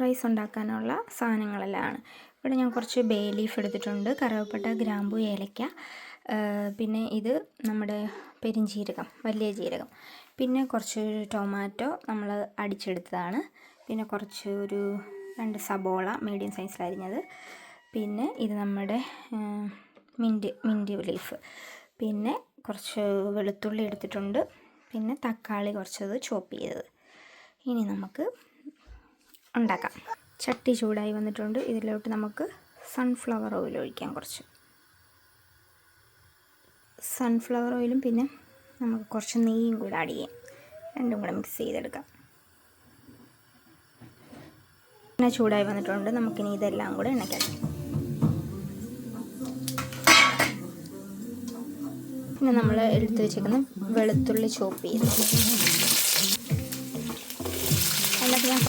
Rice ഉണ്ടാക്കാനുള്ള സാധനങ്ങളെല്ലാം ആണ്. ഇവിടെ ഞാൻ കുറച്ച് ബേ ലീഫ് എടുത്തിട്ടുണ്ട്, കറുവപ്പട്ട, ഗ്രാമ്പു, ഏലക്ക, പിന്നെ ഇത് നമ്മുടെ പെരുംജീരകം, വലിയ ജീരകം, പിന്നെ കുറച്ച് ടൊമാറ്റോ നമ്മൾ അടിച്ചെടുത്തതാണ്, പിന്നെ കുറച്ച് ഒരു 2 സബോള മീഡിയം സൈസിൽ അരിഞ്ഞത്, പിന്നെ ഇത് നമ്മുടെ മിൻറ്റ് ലീഫ്, പിന്നെ കുറച്ച് വെളുത്തുള്ളി എടുത്തിട്ടുണ്ട്, പിന്നെ തക്കാളി കുറച്ചത് ചോപ്പ് ചെയ്തത്. ഇനി നമുക്ക് ഉണ്ടാക്കാം. ചട്ടി ചൂടായി വന്നിട്ടുണ്ട്. ഇതിലോട്ട് നമുക്ക് സൺഫ്ലവർ ഓയിൽ ഒഴിക്കാം. കുറച്ച് സൺഫ്ലവർ ഓയിലും പിന്നെ നമുക്ക് കുറച്ച് നെയ്യും കൂടെ ആഡ് ചെയ്യാം. രണ്ടും കൂടെ മിക്സ് ചെയ്തെടുക്കാം. എണ്ണ ചൂടായി വന്നിട്ടുണ്ട്. നമുക്കിനി ഇതെല്ലാം കൂടെ എണ്ണയ്ക്കാം. പിന്നെ നമ്മൾ എടുത്ത് വെച്ചേക്കുന്ന വെളുത്തുള്ളി ചോപ്പ് ചെയ്ത്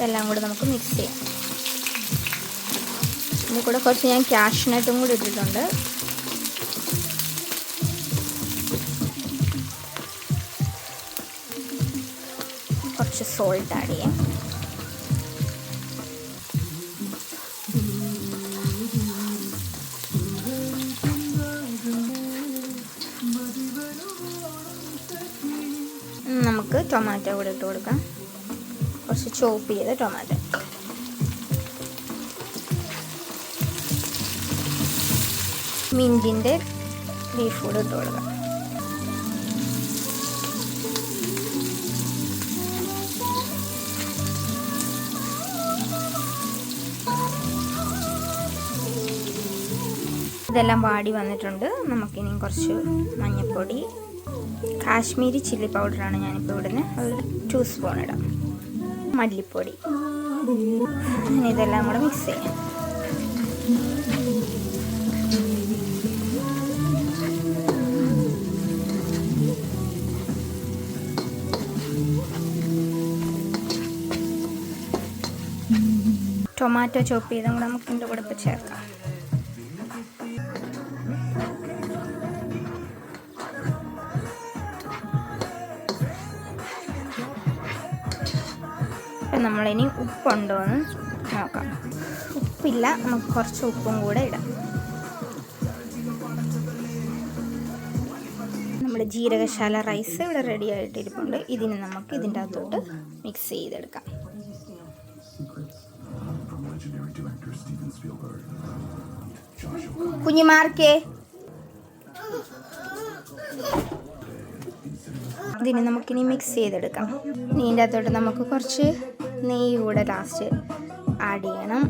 എല്ലാം കൂടെ നമുക്ക് മിക്സ് ചെയ്യാം. ഇതിൽ കൂടെ കുറച്ച് ഞാൻ കാഷ്നട്ടും കൂടി ഇട്ടിട്ടുണ്ട്. കുറച്ച് സോൾട്ട് ആഡ് ചെയ്യാം. നമുക്ക് ടൊമാറ്റോ കൂടെ ഇട്ട് കൊടുക്കാം. കുറച്ച് ചോപ്പ് ചെയ്ത ടൊമാറ്റോ, മിൻറ്റിൻ്റെ ലീഫ് കൂടെ ഇട്ട് കൊടുക്കാം. ഇതെല്ലാം വാടി വന്നിട്ടുണ്ട്. നമുക്കിനി കുറച്ച് മഞ്ഞൾപ്പൊടി, കാശ്മീരി ചില്ലി പൗഡറാണ് ഞാനിപ്പോൾ ഇടുന്നത്, ഒരു 2 സ്പൂൺ ഇടാം. മല്ലിപ്പൊടി, ഇനി ഇതെല്ലാം കൂടെ മിക്സ് ചെയ്യാം. ടൊമാറ്റോ ചോപ്പ് ചെയ്തും കൂടെ നമുക്ക് ഇതിൻ്റെ കൂടെ ഇപ്പോൾ ചേർക്കാം. നമ്മളിനി ഉപ്പുണ്ടോ എന്ന് നോക്കാം. ഉപ്പില്ല, നമുക്ക് കുറച്ച് ഉപ്പും കൂടെ ഇടാം. നമ്മുടെ ജീരകശാല റൈസ് ഇവിടെ റെഡി ആയിട്ടിരിപ്പുണ്ട്. ഇതിന് നമുക്ക് ഇതിൻ്റെ അകത്തോട്ട് മിക്സ് ചെയ്തെടുക്കാം. കുഞ്ഞുമാർക്കേ, ഇതിന് നമുക്കിനി മിക്സ് ചെയ്തെടുക്കാം. ഇതിൻ്റെ അകത്തോട്ട് നമുക്ക് കുറച്ച് നെയ്യ് കൂടെ ലാസ്റ്റ് ആഡ് ചെയ്യണം.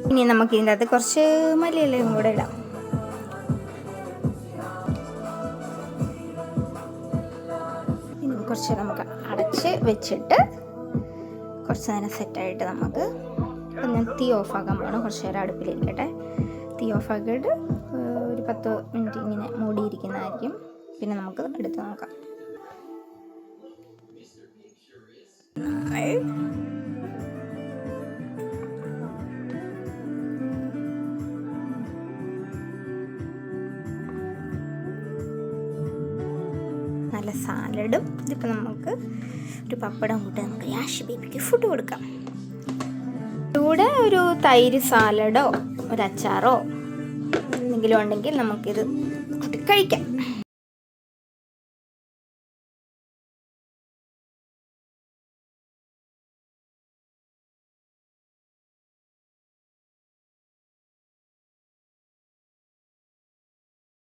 ഇനി നമുക്ക് ഇതിൻ്റെ അകത്ത് കുറച്ച് മല്ലിയിലയും കൂടെ ഇടാം. ഇനി കുറച്ച് നമുക്ക് അടച്ച് വെച്ചിട്ട് കുറച്ച് നേരം സെറ്റായിട്ട് നമുക്ക് ഞാൻ തീ ഓഫാക്കാൻ പോകണം. കുറച്ച് നേരം അടുപ്പിലിരിക്കട്ടെ. തീ ഓഫാക്കിയിട്ട് ഒരു 10 മിനിറ്റ് ഇങ്ങനെ മൂടിയിരിക്കുന്നതായിരിക്കും. പിന്നെ നമുക്ക് എടുത്ത് നോക്കാം. നല്ല സാലഡും, ഇതിപ്പോൾ നമുക്ക് ഒരു പപ്പടം കൂട്ടി നമുക്ക് യാഷ് ബേബിക്ക് ഫുഡ് കൊടുക്കാം. കൂടെ ഒരു തൈര് സാലഡോ ഒരു അച്ചാറോ എന്തെങ്കിലും ഉണ്ടെങ്കിൽ നമുക്കിത് കഴിക്കാം.